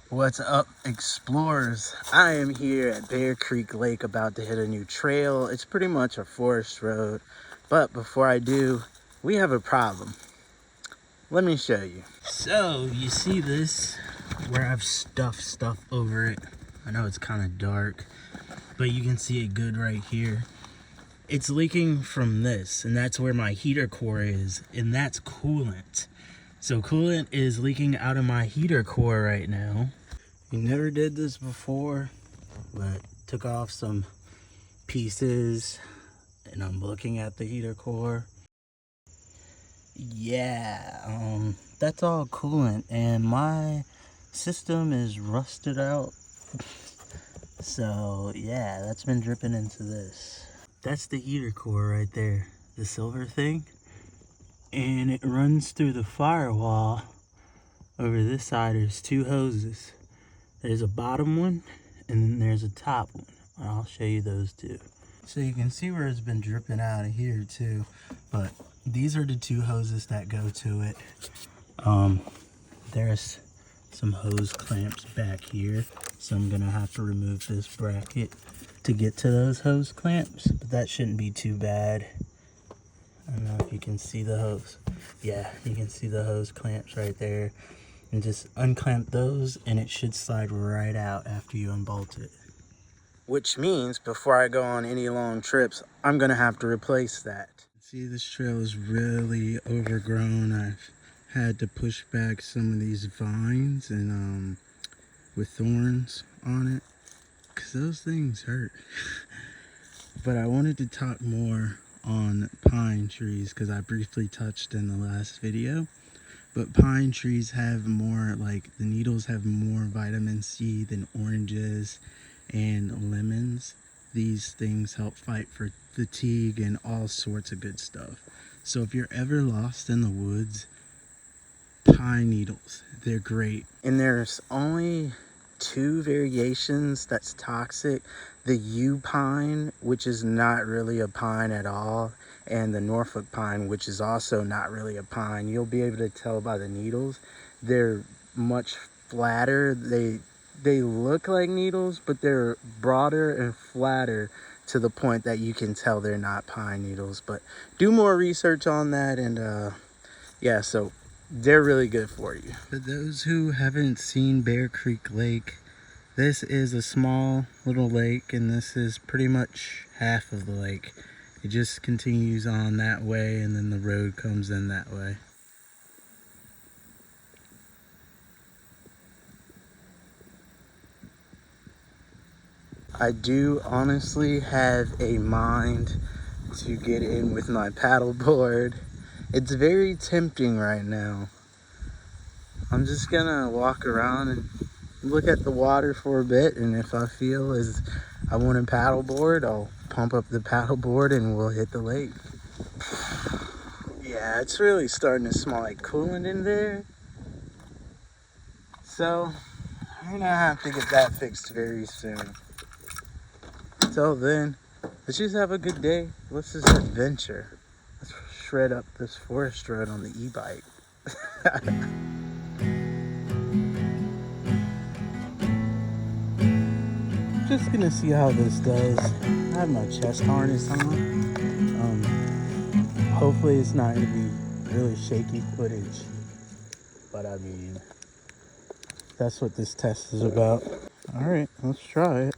What's up, explorers? I am here at Bear Creek Lake about to hit a new trail. It's pretty much a forest road, but before I do, we have a problem. Let me show you. So you see this where I've stuffed stuff over it. I know it's kind of dark, but you can see it good right here. It's leaking from this, and that's where my heater core is, and that's coolant. So coolant is leaking out of my heater core right now. We never did this before, but took off some pieces, and I'm looking at the heater core. Yeah, that's all coolant, and my system is rusted out. So yeah, that's been dripping into this. That's the heater core right there, the silver thing. And it runs through the firewall. Over this side, there's two hoses. There's a bottom one, and then there's a top one. I'll show you those two. So you can see where it's been dripping out of here too. But these are the two hoses that go to it. There's some hose clamps back here. So I'm gonna have to remove this bracket to get to those hose clamps. But that shouldn't be too bad. I don't know if you can see the hose. Yeah, you can see the hose clamps right there. And just unclamp those and it should slide right out after you unbolt it. Which means before I go on any long trips, I'm gonna have to replace that. See, this trail is really overgrown. I've had to push back some of these vines and with thorns on it, because those things hurt. But I wanted to talk more on pine trees because I briefly touched in the last video. But pine trees have more, like the needles have more vitamin C than oranges and lemons. These things help fight for fatigue and all sorts of good stuff. So if you're ever lost in the woods, pine needles, they're great. And there's only two variations that's toxic. The U pine, which is not really a pine at all, and the Norfolk pine, which is also not really a pine. You'll be able to tell by the needles. They're much flatter. They look like needles, but they're broader and flatter to the point that you can tell they're not pine needles. But do more research on that, and yeah, so they're really good for you. For those who haven't seen Bear Creek Lake, this is a small little lake, and this is pretty much half of the lake. It just continues on that way, and then the road comes in that way. I do honestly have a mind to get in with my paddleboard. It's very tempting right now. I'm just gonna walk around and look at the water for a bit, and if I feel as I want a paddleboard, I'll pump up the paddleboard and we'll hit the lake. Yeah, it's really starting to smell like coolant in there. So I'm gonna have to get that fixed very soon. Till then, let's just have a good day. Let's just adventure. Let's shred up this forest road on the e-bike. Just gonna see how this does. I have my chest harness on. Hopefully it's not gonna be really shaky footage, but I mean, that's what this test is about. All right, let's try it.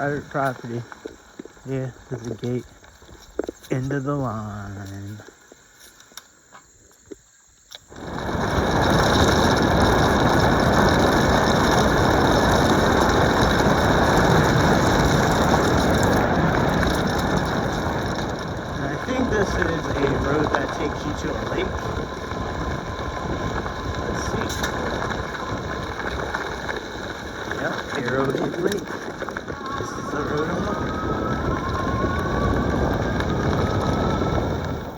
private property. Yeah, there's a gate. End of the line. And I think this is a road that takes you to a lake. Let's see. Yep, Arrowhead Lake. This is the road I'm on.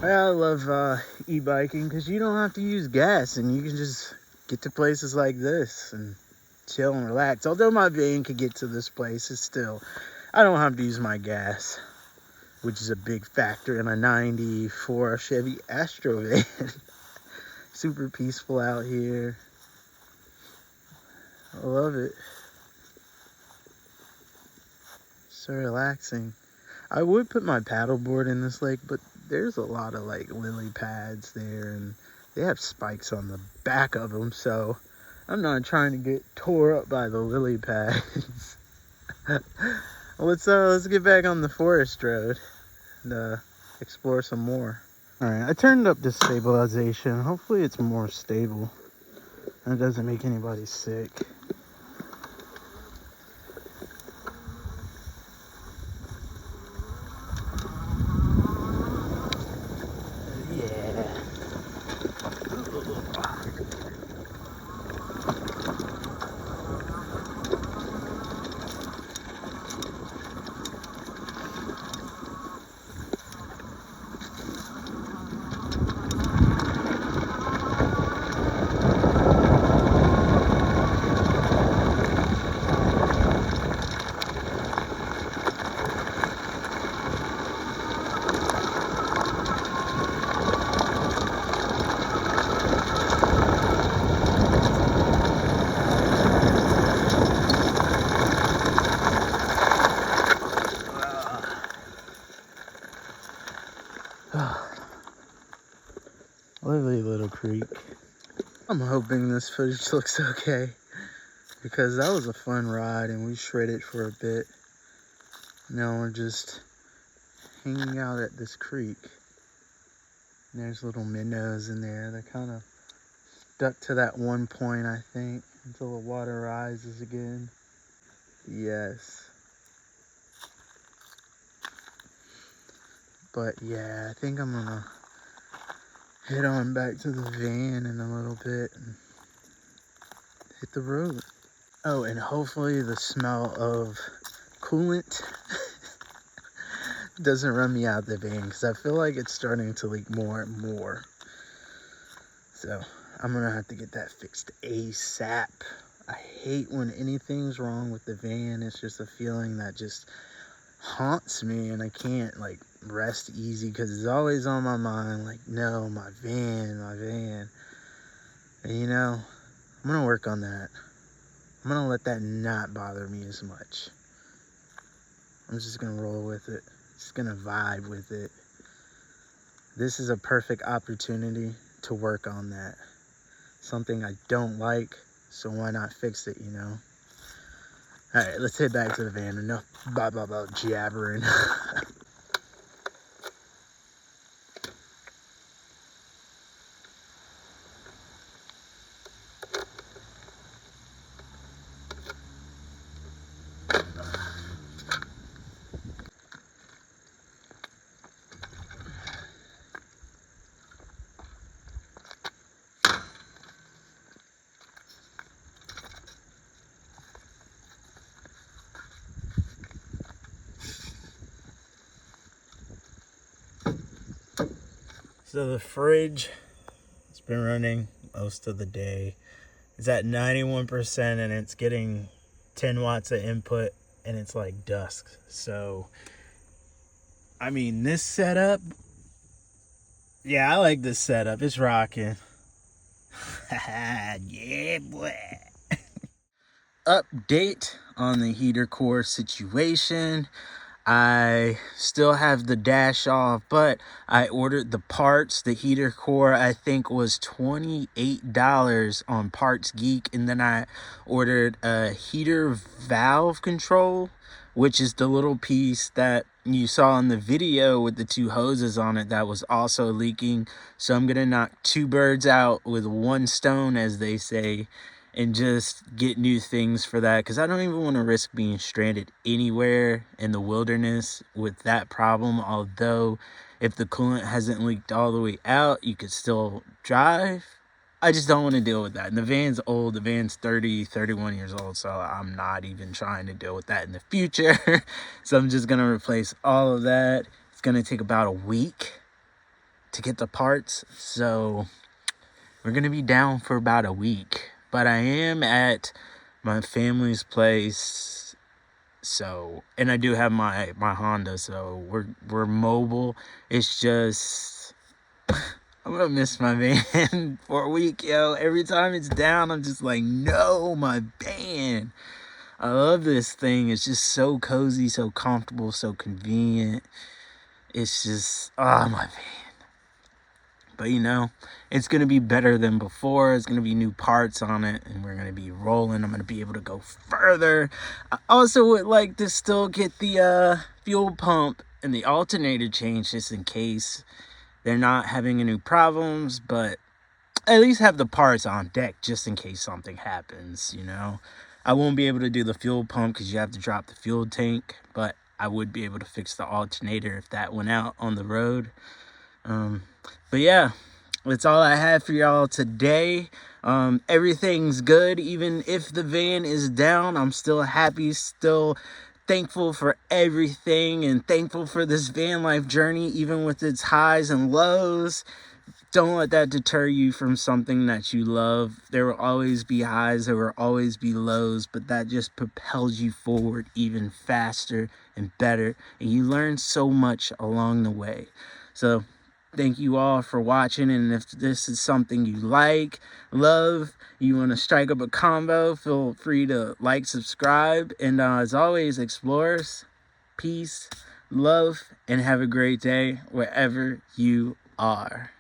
I love e-biking because you don't have to use gas and you can just get to places like this and chill and relax. Although my van could get to this place, it's still, I don't have to use my gas, which is a big factor in a 94 Chevy Astro van. Super peaceful out here. I love it. So relaxing. I would put my paddleboard in this lake, but there's a lot of like lily pads there and they have spikes on the back of them, so I'm not trying to get tore up by the lily pads. Let's get back on the forest road and explore some more. All right, I turned up the stabilization. Hopefully it's more stable and it doesn't make anybody sick. Lovely little creek. I'm hoping this footage looks okay because that was a fun ride and we shredded for a bit. Now we're just hanging out at this creek. And there's little minnows in there. They're kind of stuck to that one point, I think, until the water rises again. Yes. But yeah, I think I'm gonna head on back to the van in a little bit and hit the road. Oh, and hopefully the smell of coolant doesn't run me out of the van because I feel like it's starting to leak more and more. So I'm gonna have to get that fixed ASAP. I hate when anything's wrong with the van. It's just a feeling that just haunts me and I can't like rest easy because it's always on my mind, like, no, my van. And you know, I'm gonna work on that. I'm gonna let that not bother me as much. I'm just gonna roll with it. Just gonna vibe with it. This is a perfect opportunity to work on that. Something I don't like, so why not fix it, you know? All right, let's head back to the van. Enough blah, blah, blah, jabbering. So the fridge, it's been running most of the day. It's at 91% and it's getting 10 watts of input and it's like dusk. So, I mean, this setup, yeah, I like this setup. It's rocking. Yeah, boy. Update on the heater core situation. I still have the dash off, but I ordered the parts. The heater core, I think, was $28 on Parts Geek. And then I ordered a heater valve control, which is the little piece that you saw in the video with the 2 hoses on it that was also leaking. So I'm going to knock 2 birds out with 1 stone, as they say, and just get new things for that, because I don't even want to risk being stranded anywhere in the wilderness with that problem. Although if the coolant hasn't leaked all the way out, you could still drive. I just don't want to deal with that. And the van's old. The van's 31 years old, so I'm not even trying to deal with that in the future. So I'm just going to replace all of that. It's going to take about a week to get the parts, so we're going to be down for about a week. But I am at my family's place, so, and I do have my Honda, so we're mobile. It's just, I'm gonna miss my van for a week, yo. Every time it's down, I'm just like, no, my van. I love this thing. It's just so cozy, so comfortable, so convenient. It's just, my van. But you know, it's going to be better than before. It's going to be new parts on it, and we're going to be rolling. I'm going to be able to go further. I also would like to still get the fuel pump and the alternator changed, just in case they're not having any problems. But at least have the parts on deck just in case something happens, you know. I won't be able to do the fuel pump because you have to drop the fuel tank, but I would be able to fix the alternator if that went out on the road. But yeah, that's all I have for y'all today. Everything's good. Even if the van is down, I'm still happy, still thankful for everything, and thankful for this van life journey, even with its highs and lows. Don't let that deter you from something that you love. There will always be highs, there will always be lows, but that just propels you forward even faster and better, and you learn so much along the way. So thank you all for watching, and if this is something you like, love, you want to strike up a combo, feel free to like, subscribe, and as always, explorers, peace, love, and have a great day wherever you are.